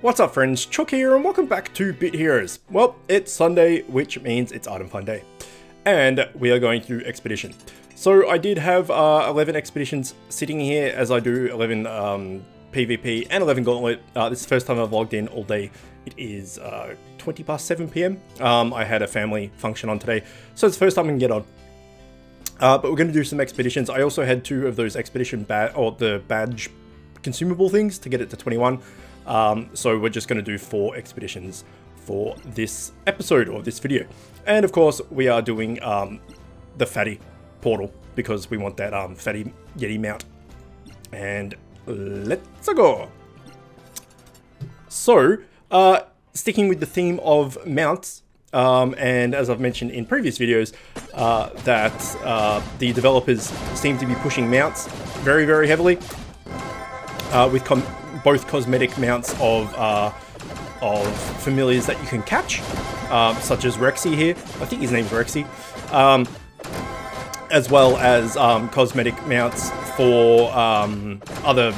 What's up friends, Chook here and welcome back to Bit Heroes. Well, it's Sunday, which means it's Item Fun Day. And we are going through Expedition. So I did have 11 Expeditions sitting here as I do 11 PvP and 11 Gauntlet. This is the first time I've logged in all day. It is 20 past 7 PM. I had a family function on today, so it's the first time I can get on. But we're going to do some Expeditions. I also had 2 of those Expedition the badge consumable things to get it to 21. So we're just going to do 4 expeditions for this episode or this video. And of course we are doing the Fatty portal because we want that Fatty Yeti mount. And let's go. So sticking with the theme of mounts, and as I've mentioned in previous videos, that the developers seem to be pushing mounts very, very heavily with both cosmetic mounts of familiars that you can catch, such as Rexy here. I think his name's Rexy. As well as cosmetic mounts for other,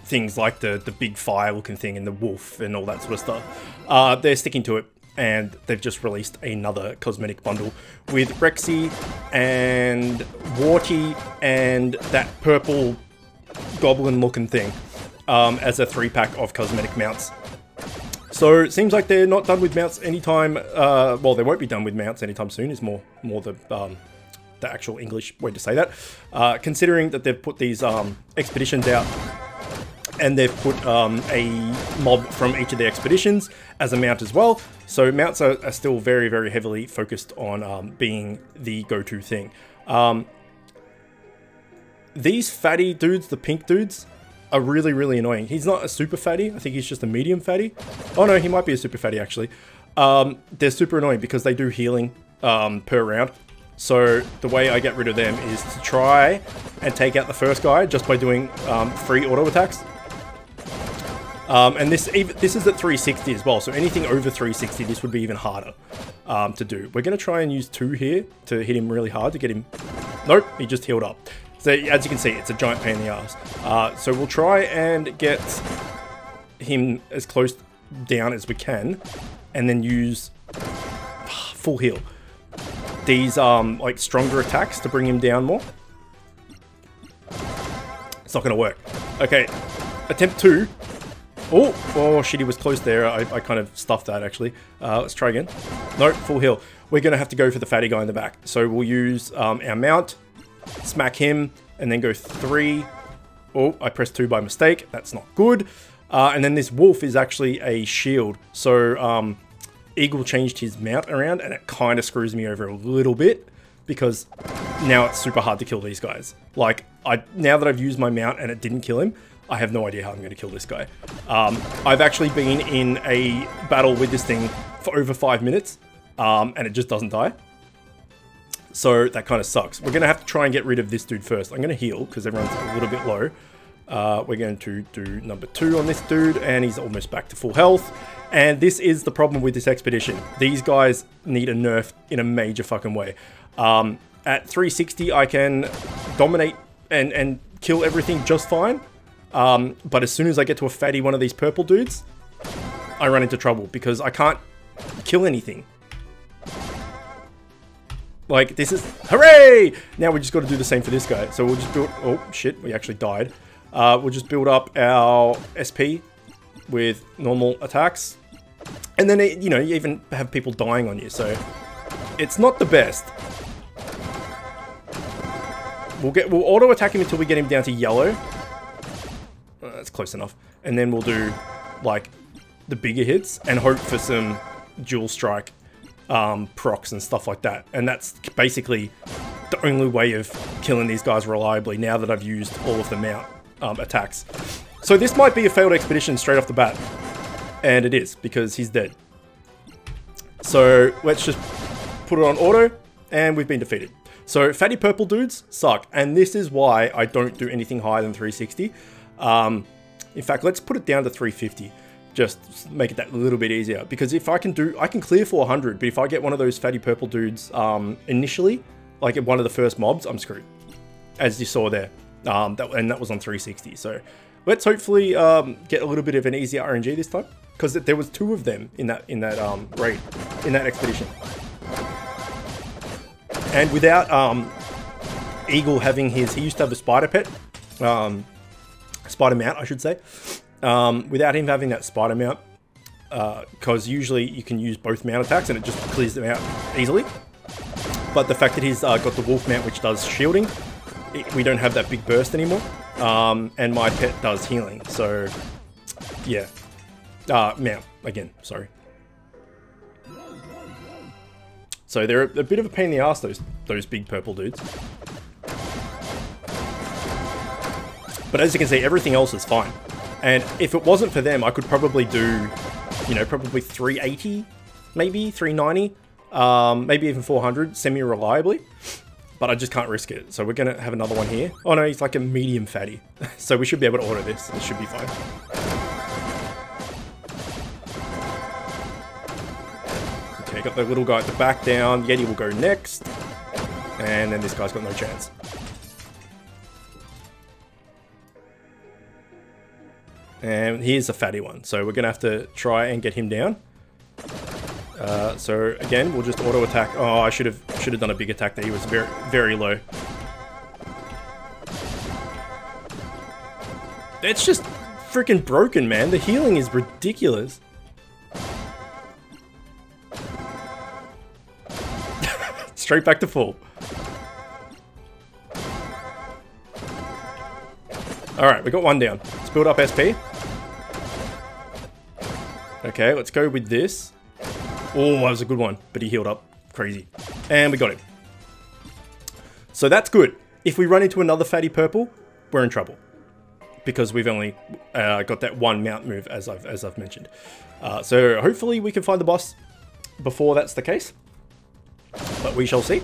things like the big fire looking thing and the wolf and all that sort of stuff. They're sticking to it, and they've just released another cosmetic bundle with Rexy and Warty and that purple goblin looking thing. As a 3-pack of cosmetic mounts. So it seems like they're not done with mounts anytime, well, they won't be done with mounts anytime soon, is more the actual English way to say that. Considering that they've put these expeditions out, and they've put a mob from each of the expeditions as a mount as well. So mounts are still very, very heavily focused on being the go-to thing. These fatty dudes, the pink dudes, are really, really annoying. He's not a super fatty. I think he's just a medium fatty. Oh no, he might be a super fatty actually. They're super annoying because they do healing per round. So the way I get rid of them is to try and take out the first guy just by doing free auto attacks. And this is at 360 as well. So anything over 360, this would be even harder to do. We're going to try and use 2 here to hit him really hard to get him. Nope, he just healed up. So as you can see, it's a giant pain in the ass. So we'll try and get him as close down as we can, and then use full heal. These like stronger attacks to bring him down more. It's not going to work. Okay, attempt 2. Oh shit, he was close there. I kind of stuffed that actually. Let's try again. Nope, full heal. We're going to have to go for the fatty guy in the back. So we'll use our mount. Smack him, and then go 3. Oh, I pressed 2 by mistake. That's not good. And then this wolf is actually a shield. So Eagle changed his mount around, and it kind of screws me over a little bit because now it's super hard to kill these guys. Like, now that I've used my mount and it didn't kill him, I have no idea how I'm going to kill this guy. I've actually been in a battle with this thing for over 5 minutes, and it just doesn't die. So that kind of sucks. We're going to have to try and get rid of this dude first. I'm going to heal because everyone's a little bit low. We're going to do number 2 on this dude, and he's almost back to full health. And this is the problem with this expedition. These guys need a nerf in a major fucking way. At 360, I can dominate and kill everything just fine. But as soon as I get to a fatty one of these purple dudes, I run into trouble because I can't kill anything. Like, this is, hooray! Now we just got to do the same for this guy. So we'll just build, oh shit, we actually died. We'll just build up our SP with normal attacks. And then, you even have people dying on you, so it's not the best. We'll auto attack him until we get him down to yellow. That's close enough. And then we'll do, like, the bigger hits and hope for some dual strike procs and stuff like that. And that's basically the only way of killing these guys reliably now that I've used all of the mount attacks. So this might be a failed expedition straight off the bat. And it is, because he's dead. So let's just put it on auto, and we've been defeated. So fatty purple dudes suck, and this is why I don't do anything higher than 360. In fact, let's put it down to 350. Just make it that little bit easier, because if I can clear 400, but if I get one of those fatty purple dudes initially, like at one of the first mobs, I'm screwed, as you saw there. And that was on 360. So let's hopefully get a little bit of an easier RNG this time, because there was 2 of them in that raid, in that expedition. And without Eagle having he used to have a spider pet, spider mount I should say. Without him having that spider mount, because usually you can use both mount attacks and it just clears them out easily. But the fact that he's got the wolf mount which does shielding, we don't have that big burst anymore. And my pet does healing, so yeah. Mount again, sorry. So they're a bit of a pain in the ass, those big purple dudes. But as you can see, everything else is fine. And if it wasn't for them, I could probably do, you know, probably 380, maybe 390, maybe even 400 semi-reliably. But I just can't risk it. So we're going to have another one here. Oh no, he's like a medium fatty. So we should be able to auto this. This should be fine. Okay, got the little guy at the back down. Yeti will go next. And then this guy's got no chance. And here's a fatty one. So we're going to have to try and get him down. So again, we'll just auto attack. Oh, I should have done a big attack there. He was very, very low. It's just freaking broken, man. The healing is ridiculous. Straight back to full. Alright, we got one down. Let's build up SP. Okay, let's go with this. Oh, that was a good one, but he healed up. Crazy. And we got him. So that's good. If we run into another fatty purple, we're in trouble. Because we've only got that one mount move, as I've mentioned. So hopefully we can find the boss before that's the case. But we shall see.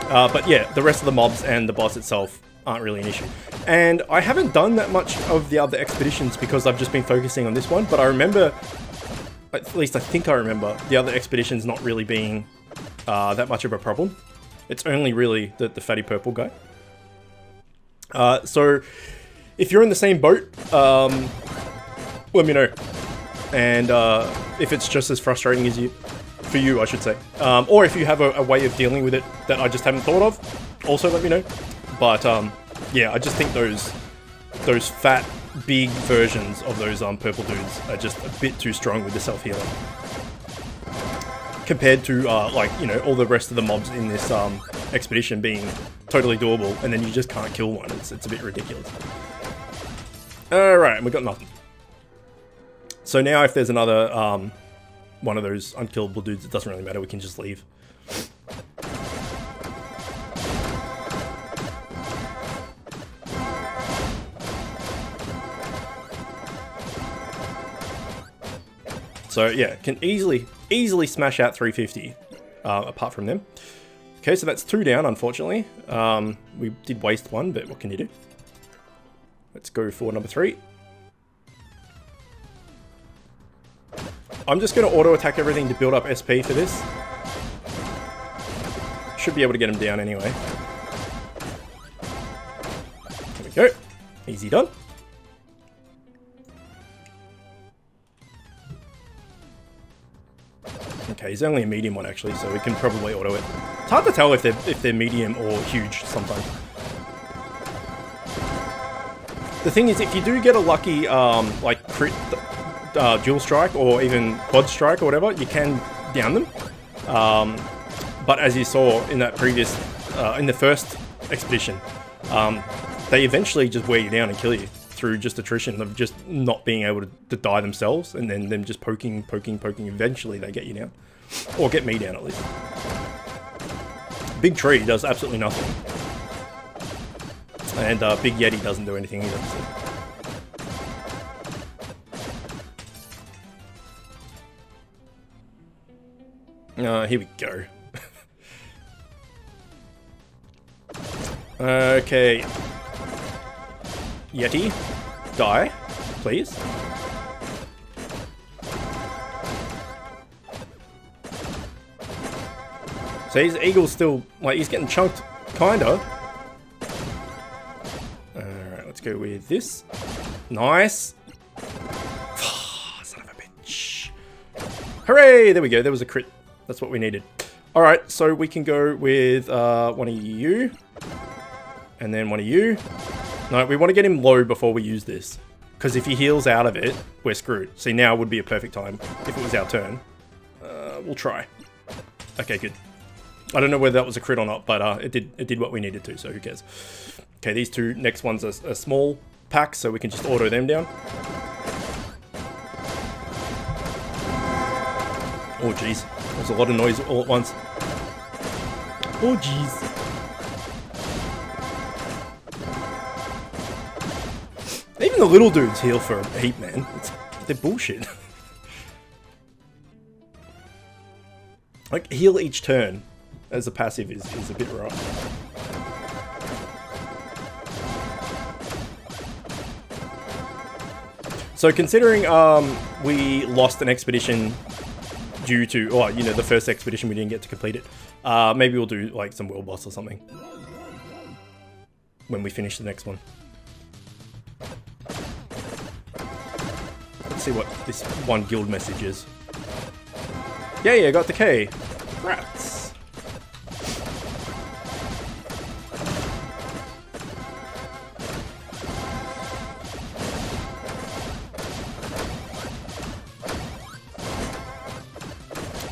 But yeah, the rest of the mobs and the boss itself aren't really an issue. And I haven't done that much of the other expeditions because I've just been focusing on this one. But I remember, at least I think I remember, the other expeditions not really being that much of a problem. It's only really the fatty purple guy. So if you're in the same boat, let me know. And if it's just as frustrating as for you, I should say. Or if you have a way of dealing with it that I just haven't thought of, also let me know. But yeah, I just think those fat, big versions of those purple dudes are just a bit too strong with the self-healing. Compared to, like, you know, all the rest of the mobs in this expedition being totally doable, and then you just can't kill one. It's a bit ridiculous. Alright, and we got nothing. So now if there's another one of those unkillable dudes, it doesn't really matter, we can just leave. So yeah, can easily smash out 350 apart from them. Okay, so that's 2 down, unfortunately. We did waste one, but what can you do? Let's go for number 3. I'm just going to auto attack everything to build up SP for this. Should be able to get him down anyway. There we go. Easy done. Okay, he's only a medium one actually, so we can probably auto it. It's hard to tell if they're medium or huge sometimes. The thing is, if you do get a lucky like crit dual strike or even quad strike or whatever, you can down them. But as you saw in that previous, in the first expedition, they eventually just wear you down and kill you through just attrition of just not being able to die themselves, and then them just poking. Eventually they get you down, or get me down at least. Big Tree does absolutely nothing, and Big Yeti doesn't do anything either. So. Here we go. Okay. Yeti, die, please. So his eagle's still, like, he's getting chunked, kinda. Alright, let's go with this. Nice. Son of a bitch. Hooray! There we go. There was a crit. That's what we needed. Alright, so we can go with one of you. And then one of you. No, we want to get him low before we use this. Because if he heals out of it, we're screwed. See, now would be a perfect time if it was our turn. We'll try. Okay, good. I don't know whether that was a crit or not, but it did what we needed to, so who cares. Okay, these two next ones are a small pack, so we can just auto them down. Oh, jeez. There's a lot of noise all at once. Oh, jeez. Even the little dudes heal for a heap, man. They're bullshit. Like, heal each turn as a passive is a bit rough. So considering we lost an expedition due to, oh, you know, the first expedition we didn't get to complete it, maybe we'll do like some world boss or something when we finish the next one. Let's see what this one guild message is. Yeah, got the K. Rats.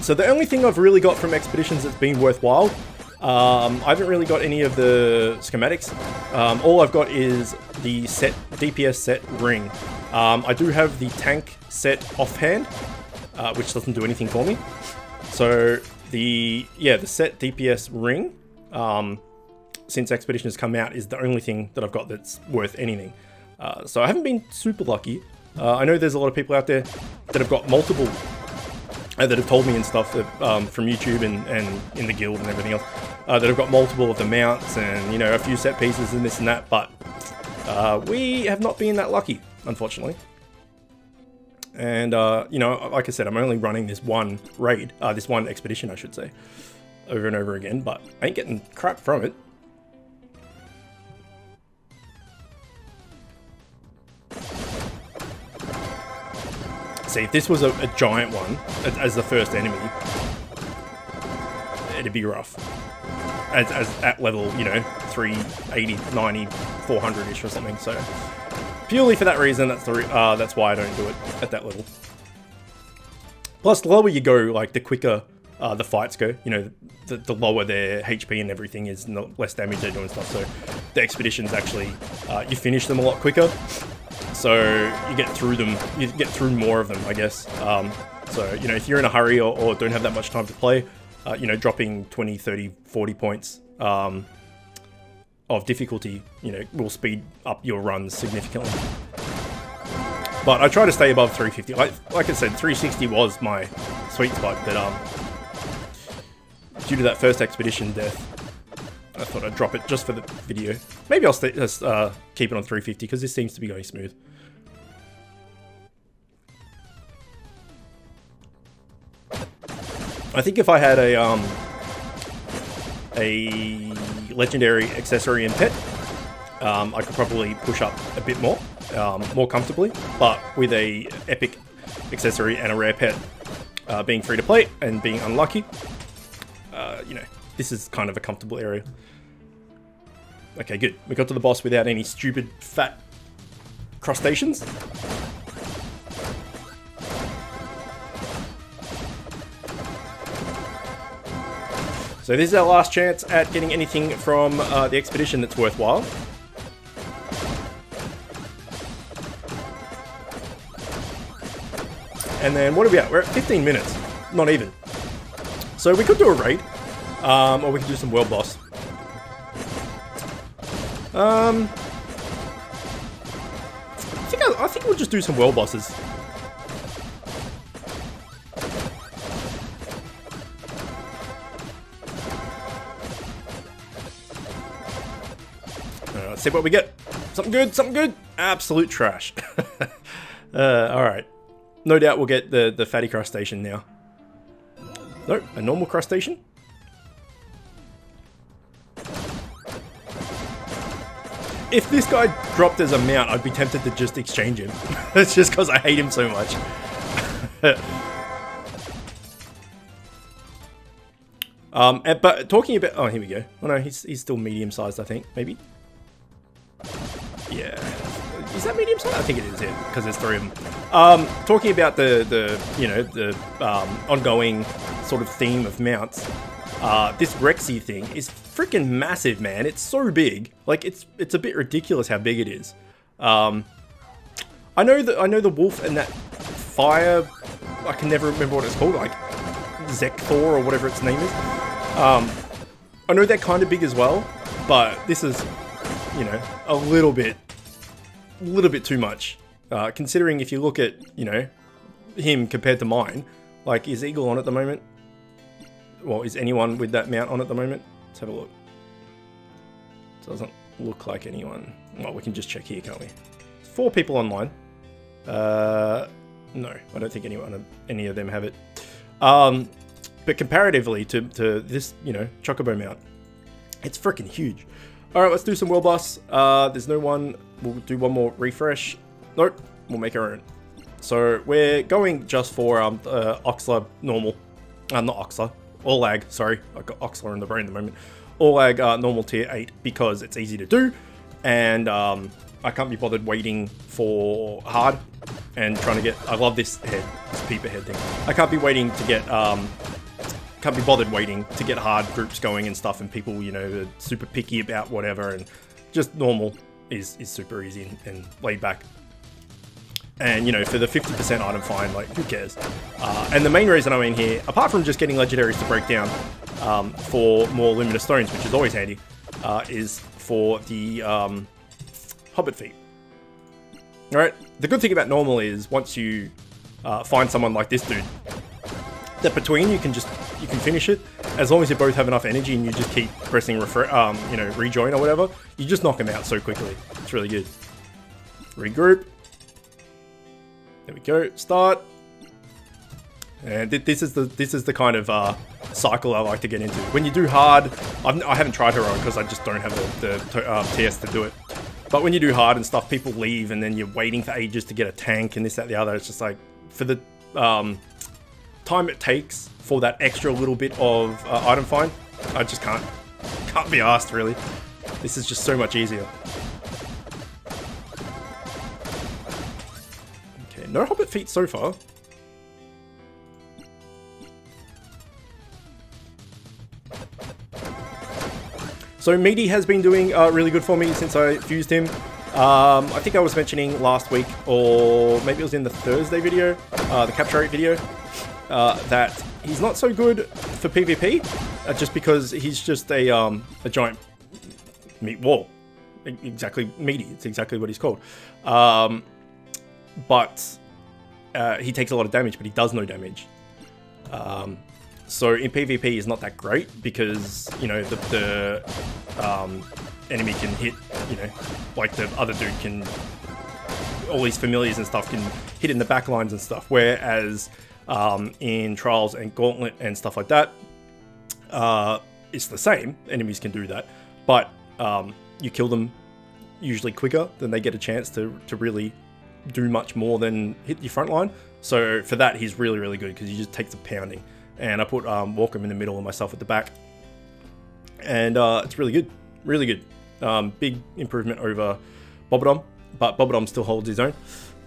So the only thing I've really got from expeditions that's been worthwhile, I haven't really got any of the schematics. All I've got is the set DPS set ring. I do have the tank set offhand, which doesn't do anything for me. So the set DPS ring, since Expedition has come out, is the only thing that I've got that's worth anything. So I haven't been super lucky. I know there's a lot of people out there that have got multiple, that have told me and stuff that, from YouTube and in the guild and everything else, that have got multiple of the mounts and, you know, a few set pieces and this and that, but we have not been that lucky, unfortunately. And, you know, like I said, I'm only running this one raid, this one expedition, I should say, over and over again, but I ain't getting crap from it. See, if this was a giant one, as the first enemy, it'd be rough. As at level, you know, 380, 90, 400-ish or something, so... Purely for that reason, that's why I don't do it at that level. Plus, the lower you go, like, the quicker the fights go. You know, the lower their HP and everything is, the less damage they're doing and stuff. So the expeditions actually, you finish them a lot quicker. So you get through them, you get through more of them, I guess. So, you know, if you're in a hurry or don't have that much time to play, you know, dropping 20, 30, 40 points of difficulty, you know, will speed up your runs significantly. But I try to stay above 350. Like I said, 360 was my sweet spot, but due to that first expedition death, I thought I'd drop it just for the video. Maybe I'll keep it on 350 because this seems to be going smooth. I think if I had a legendary accessory and pet, I could probably push up a bit more comfortably, but with a epic accessory and a rare pet being free to play and being unlucky, you know, this is kind of a comfortable area. Okay, good. We got to the boss without any stupid fat crustaceans. So this is our last chance at getting anything from the expedition that's worthwhile. And then what are we at? We're at 15 minutes. Not even. So we could do a raid. Or we could do some world boss. I think we'll just do some world bosses. Let's see what we get. Something good, something good. Absolute trash. Alright. No doubt we'll get the fatty crustacean now. Nope, a normal crustacean. If this guy dropped as a mount, I'd be tempted to just exchange him. It's just because I hate him so much. But talking about... Oh, here we go. Oh no, he's still medium-sized, I think. Maybe? Yeah. Is that medium-sized? I think it is, yeah, because there's 3 of them. Talking about the you know, the ongoing sort of theme of mounts. This Rexy thing is freaking massive, man. It's so big. Like, it's a bit ridiculous how big it is. I know the wolf and that fire... I can never remember what it's called. Like, Zekthor or whatever its name is. I know they're kind of big as well, but this is, you know, a little bit too much. Considering if you look at, you know, him compared to mine, like, is Eagle on at the moment? Well, is anyone with that mount on at the moment? Let's have a look. Doesn't look like anyone. Well, we can just check here, can't we? 4 people online. No, I don't think any of them have it. But comparatively to this, you know, Chocobo mount, it's freaking huge. All right, let's do some world boss. There's no one. We'll do one more refresh. Nope, we'll make our own. So we're going just for Oxla normal. Not Oxla. Orlag, sorry. I've got Oxla in the brain at the moment. Orlag normal tier 8 because it's easy to do. And I can't be bothered waiting for hard and trying to get... I love this head, this peeper head thing. I can't be waiting to get... can't be bothered waiting to get hard groups going and stuff, and people, you know, are super picky about whatever, and just normal is super easy and laid back. And, you know, for the 50% item find, like, who cares? And the main reason I'm in here, apart from just getting legendaries to break down for more luminous stones, which is always handy, is for the Hobbit feat. Alright, the good thing about normal is once you find someone like this dude, that between you can finish it as long as you both have enough energy and you just keep pressing you know, rejoin or whatever. You just knock them out so quickly. It's really good. Regroup. There we go. Start. And this is the kind of cycle I like to get into. When you do hard, I haven't tried heroic because I just don't have the TS to do it. But when you do hard and stuff, people leave and then you're waiting for ages to get a tank and this, that, the other. It's just like, for the time it takes for that extra little bit of item find, I just can't be asked, really. This is just so much easier. Okay, no Hobbit feet so far. So Meaty has been doing really good for me since I fused him. I think I was mentioning last week, or maybe it was in the Thursday video, the capture rate video, that he's not so good for PvP, just because he's just a giant meat wall. Exactly, meaty. It's exactly what he's called. But he takes a lot of damage, but he does no damage. So in PvP, he's not that great because, you know, the enemy can hit, you know, like the other dude can, all these familiars and stuff can hit in the back lines and stuff. Whereas in Trials and Gauntlet and stuff like that, it's the same. Enemies can do that, but you kill them usually quicker than they get a chance to really do much more than hit your front line. So for that, he's really, really good because he just takes a pounding. And I put Walkham in the middle and myself at the back. And it's really good. Really good. Big improvement over Bobodom. But Bobodom still holds his own.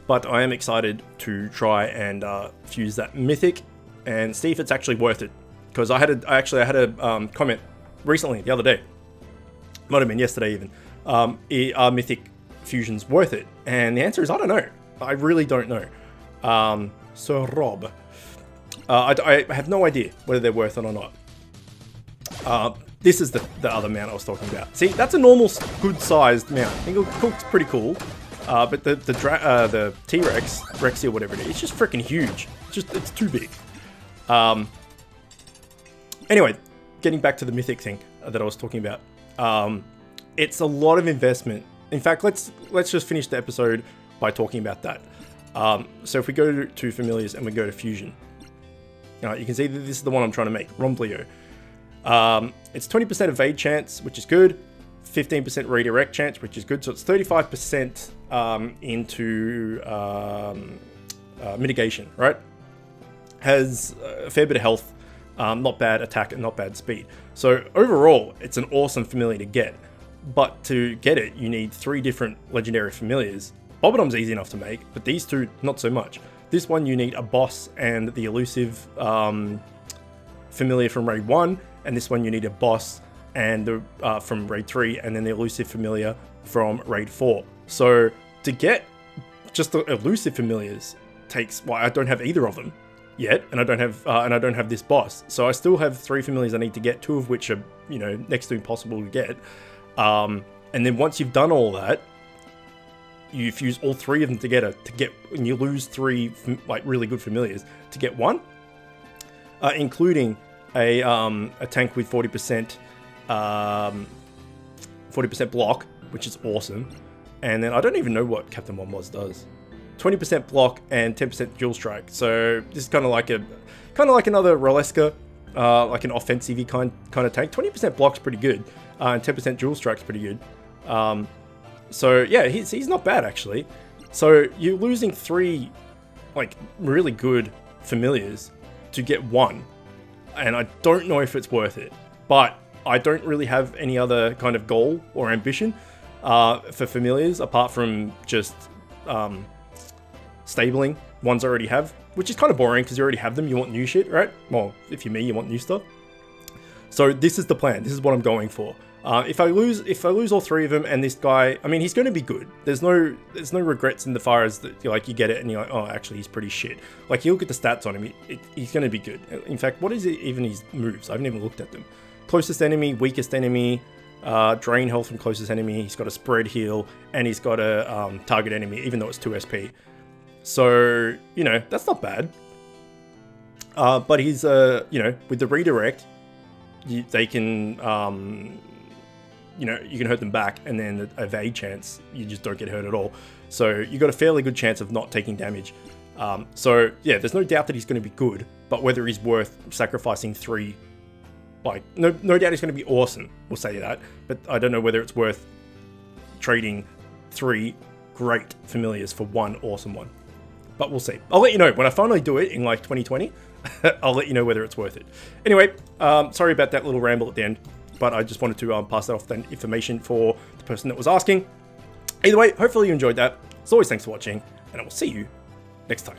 But I am excited to try and fuse that Mythic and see if it's actually worth it. Because I had a comment recently, the other day. Might have been yesterday even. Are Mythic fusions worth it? And the answer is I don't know. I really don't know. So Rob... I have no idea whether they're worth it or not. This is the other mount I was talking about. See, that's a normal, good-sized mount. I think it looks pretty cool. But the T-Rex, Rexy or whatever it is, it's just freaking huge. It's too big. Anyway, getting back to the Mythic thing that I was talking about. It's a lot of investment. In fact, let's just finish the episode by talking about that. So if we go to Familiars and we go to Fusion. You can see that this is the one I'm trying to make, Romblio. It's 20% evade chance, which is good. 15% redirect chance, which is good. So it's 35% into mitigation, right? Has a fair bit of health, not bad attack and not bad speed. So overall, it's an awesome familiar to get. But to get it, you need 3 different legendary familiars. Bobodom's easy enough to make, but these 2, not so much. This one, you need a boss and the elusive familiar from raid 1, and this one you need a boss and the from raid 3, and then the elusive familiar from raid 4. So to get just the elusive familiars takes, well, I don't have either of them yet, and I don't have this boss. So I still have 3 familiars I need to get, 2 of which are, you know, next to impossible to get. And then once you've done all that, you fuse all 3 of them together and you lose 3 like really good familiars to get 1, including a tank with 40% block, which is awesome. And then I don't even know what Captain Womboz does. 20% block and 10% dual strike. So this is kind of like another Roleska, like an offensive kind of tank. 20% block's pretty good, and 10% dual strike's pretty good. So yeah, he's not bad actually. So you're losing 3 like really good familiars to get 1, and I don't know if it's worth it. But I don't really have any other kind of goal or ambition for familiars apart from just stabling ones I already have, which is kind of boring because you already have them. You want new shit, right? Well, if you're me, you want new stuff. So this is the plan. This is what I'm going for. If I lose all 3 of them, and this guy, I mean, he's going to be good. There's no regrets in the far as that, like, you get it and you're like, oh, actually, he's pretty shit. Like, you look at the stats on him, he's going to be good. In fact, what is it, even his moves? I haven't even looked at them. Closest enemy, weakest enemy, drain health from closest enemy. He's got a spread heal, and he's got a target enemy, even though it's 2 SP. So, you know, that's not bad. But he's, you know, with the redirect, they can, you know, you can hurt them back, and then the evade chance, you just don't get hurt at all. So you got a fairly good chance of not taking damage. So yeah, there's no doubt that he's going to be good, but whether he's worth sacrificing 3, like, no doubt he's going to be awesome, we'll say that, but I don't know whether it's worth trading 3 great familiars for 1 awesome one. But we'll see. I'll let you know when I finally do it in like 2020. I'll let you know whether it's worth it. Anyway, sorry about that little ramble at the end, but I just wanted to pass that off that information for the person that was asking. Either way, hopefully you enjoyed that. As always, thanks for watching, and I will see you next time.